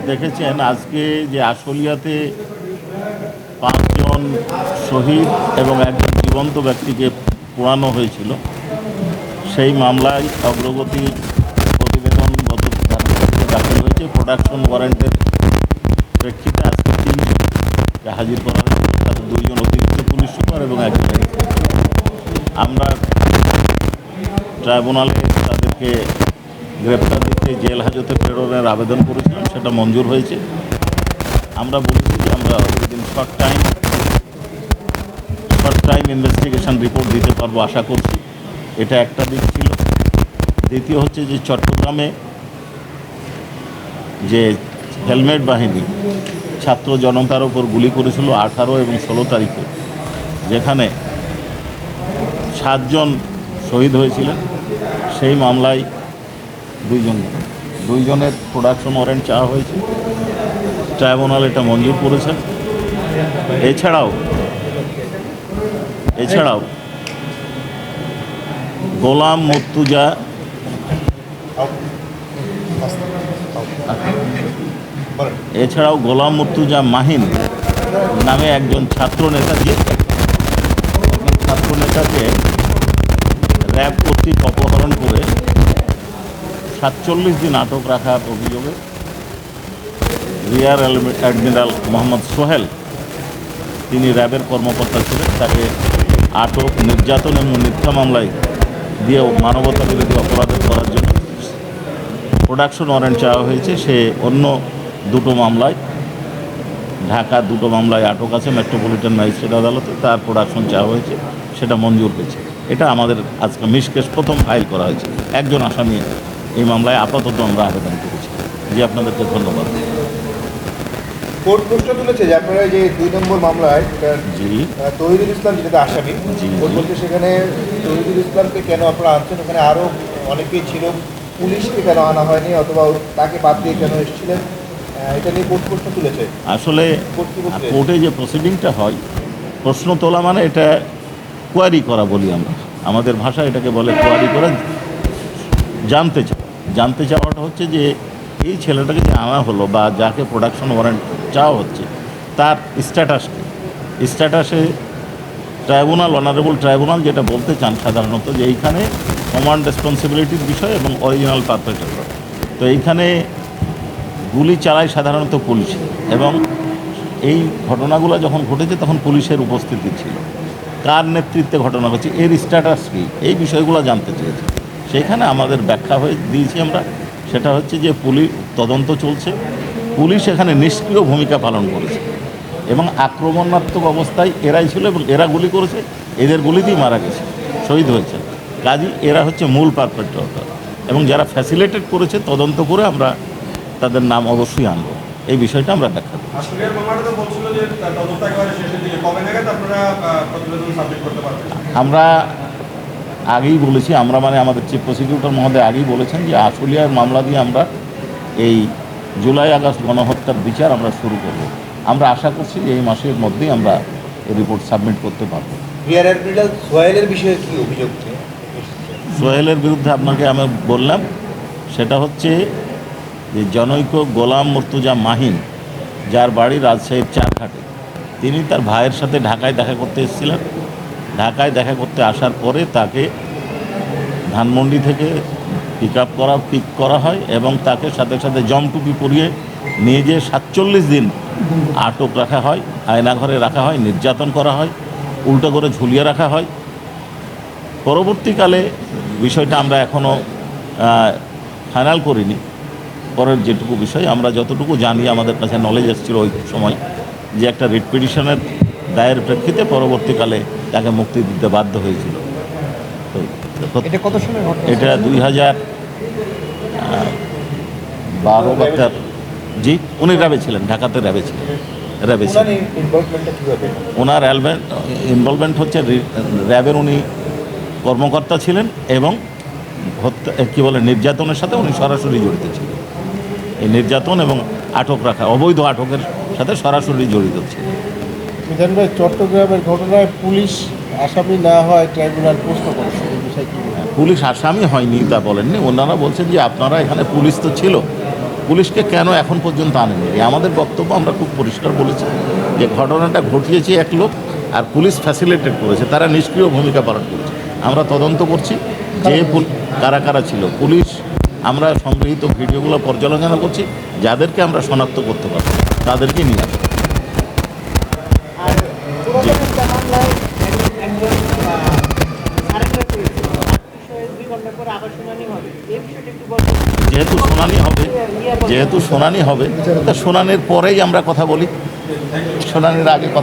দেখেছেন আজকে যে আশুলিয়াতে 5 জন শহীদ এবং একজন জীবন্ত ব্যক্তিকে পোড়ানো হয়েছিল, সেই মামলায় অগ্রগতি প্রতিবেদন গত দাখিল হয়েছে। প্রোডাকশন ওয়ারেন্টের প্রেক্ষিতে আজকে 3 হাজির করা হয়েছে, তাদের 2 জন অতিরিক্ত পুলিশ সুপার এবং একজন এডিসি। আমরা ট্রাইব্যুনালে তাদেরকে গ্রেপ্তার দিতে জেল হাজতে প্রেরণের আবেদন করেছিলাম, সেটা মঞ্জুর হয়েছে। আমরা বলেছি যে আমরা within short time investigation report দিতে পারবো আশা করছি। এটা একটা দিক ছিল। দ্বিতীয় হচ্ছে যে চট্টগ্রামে যে হেলমেট বাহিনী ছাত্র জনতার ওপর গুলি করেছিল 18 এবং 16 তারিখে, যেখানে 7 জন শহীদ হয়েছিলেন, সেই মামলায় 2 জনের প্রোডাকশন ওয়ারেন্ট চাওয়া হয়েছে। ট্রাইব্যুনাল এটা মঞ্জুর করেছে। এছাড়াও গোলাম মুর্তুজা মাহিন নামে একজন ছাত্র নেতাকে র্যাব কর্তৃক অপহরণ করে 47 দিন আটক রাখার অভিযোগে রিয়ার অ্যাডমিরাল মোহাম্মদ সোহেল, তিনি র্যাবের কর্মকর্তা ছিলেন, তাকে আটক, নির্যাতন এবং মিথ্যা মামলায় দিয়ে মানবতা বিরোধী অপরাধ করার জন্য প্রোডাকশন ওয়ারেন্ট চাওয়া হয়েছে। সে অন্য 2 মামলায়, ঢাকা 2 মামলায় আটক আছে মেট্রোপলিটন ম্যাজিস্ট্রেট আদালতে, তার প্রোডাকশন চাওয়া হয়েছে, সেটা মঞ্জুর হয়েছে। এটা আমাদের আজকে মিসকেস প্রথম ফাইল করা হয়েছে। একজন আসামি এই মামলায় আপাতত আমরা আবেদন করেছি। জি, আপনাদেরকে ধন্যবাদ। কোর্ট প্রশ্ন তুলেছে যে আপনারা যে 2 নম্বর মামলায় জি তহিদুল ইসলাম যেটা আসামি, কোর্ট বলতে সেখানে তহিদুল ইসলামকে কেন আপনারা আনছেন, ওখানে আরও অনেকেই ছিল, পুলিশকে কেন আনা হয়নি অথবা তাকে বাদ দিয়ে কেন এসেছিলেন, এটা নিয়ে কোর্ট প্রশ্ন তুলেছে। আসলে কোর্টে যে প্রসিডিংটা হয়, প্রশ্ন তোলা মানে এটা কোয়ারি করা বলি আমরা, আমাদের ভাষায় এটাকে বলে কোয়ারি করে জানতে চাওয়াটা হচ্ছে যে এই ছেলেটাকে যে আনা হলো বা যাকে প্রোডাকশন ওয়ারেন্ট চাওয়া হচ্ছে তার স্ট্যাটাসে অনারেবল ট্রাইব্যুনাল যেটা বলতে চান সাধারণত যে এইখানে কমান্ড রেসপন্সিবিলিটির বিষয় এবং অরিজিনাল পারপেট্রেটর। তো এইখানে গুলি চালায় সাধারণত পুলিশ, এবং এই ঘটনাগুলো যখন ঘটেছে তখন পুলিশের উপস্থিতি ছিল, কার নেতৃত্বে ঘটনা হচ্ছে, এর স্ট্যাটাস কী, এই বিষয়গুলো জানতে চেয়েছে। সেইখানে আমাদের ব্যাখ্যা হয়ে দিয়েছি আমরা, সেটা হচ্ছে যে পুলিশ তদন্ত চলছে, পুলিশ এখানে নিষ্ক্রিয় ভূমিকা পালন করেছে এবং আক্রমণাত্মক অবস্থায় এরাই ছিল এবং এরা গুলি করেছে, এদের গুলিতেই মারা গেছে, শহীদ হয়েছে। কাজী এরা হচ্ছে মূল পারপেট্রেটর, এবং যারা ফ্যাসিলিটেট করেছে তদন্ত করে আমরা তাদের নাম অবশ্যই আনবো, এই বিষয়টা আমরা ব্যাখ্যা করি। আমরা আগেই বলেছি, আমরা মানে আমাদের চিফ প্রসিকিউটর মহোদয় আগেই বলেছেন যে আশুলিয়ার মামলা দিয়ে আমরা এই জুলাই আগস্ট গণহত্যার বিচার আমরা শুরু করব। আমরা আশা করছি যে এই মাসের মধ্যেই আমরা এই রিপোর্ট সাবমিট করতে পারব। সোহেলের বিষয়ে কী অভিযোগ? সোহেলের বিরুদ্ধে আপনাকে আমি বললাম, সেটা হচ্ছে যে জনৈক গোলাম মুর্তুজা মাহিন, যার বাড়ি রাজশাহীর চারঘাটে, তিনি তার ভাইয়ের সাথে ঢাকায় দেখা করতে এসেছিলেন। ঢাকায় দেখা করতে আসার পরে তাকে ধানমন্ডি থেকে পিক করা হয় এবং তাকে সাথে সাথে জমটুপি পরিয়ে নিয়ে যেয়ে 47 দিন আটক রাখা হয়, আয়নাঘরে রাখা হয়, নির্যাতন করা হয়, উল্টো করে ঝুলিয়ে রাখা হয়। পরবর্তীকালে বিষয়টা আমরা এখনও ফাইনাল করিনি। পরের যেটুকু বিষয় আমরা যতটুকু জানি, আমাদের কাছে নলেজ এসেছিল ওই সময়, যে একটা রিট পিটিশনের দায়ের প্রেক্ষিতে পরবর্তীকালে তাকে মুক্তি দিতে বাধ্য হয়েছিল। এটা কত সময়? এটা 2012 জি, উনি র্যাবে ছিলেন, ঢাকাতে র্যাবে ছিলেন। ওনার ইনভলভমেন্ট হচ্ছে র্যাবের উনি কর্মকর্তা ছিলেন এবং নির্যাতনের সাথে উনি সরাসরি জড়িত ছিলেন। এই নির্যাতন এবং আটক রাখা, অবৈধ আটকের সাথে সরাসরি জড়িত ছিলেন। মিজান ভাই, চট্টগ্রামের ঘটনায় পুলিশ আসামি না হয় ট্রাইব্যুনাল প্রশ্ন করে, পুলিশ আসামি হয়নি তা বলেননি, ওনারা বলছেন যে আপনারা এখানে পুলিশ তো ছিল, পুলিশকে কেন এখন পর্যন্ত আনেনি আমাদের বক্তব্য আমরা খুব পরিষ্কার বলেছি যে ঘটনাটা ঘটিয়েছে এক লোক আর পুলিশ ফ্যাসিলিটেট করেছে, তারা নিষ্ক্রিয় ভূমিকা পালন করেছে। আমরা তদন্ত করছি যে কারা কারা ছিল। পুলিশ আমরা সংগৃহীত ভিডিওগুলো পর্যালোচনা করছি, যাদেরকে আমরা শনাক্ত করতে পারবো তাদেরকে নিয়ে আসবো। আর পুরোনো হত্যা মামলায় একজন সারেন্ডার করেছে, তার বিষয়ে 2 ঘন্টা পরে আবার শুনানি হবে, এই বিষয়টা একটু বলবেন। যেহেতু শুনানি হবে তা শুনানির পরেই আমরা কথা বলি, শুনানির আগে কথা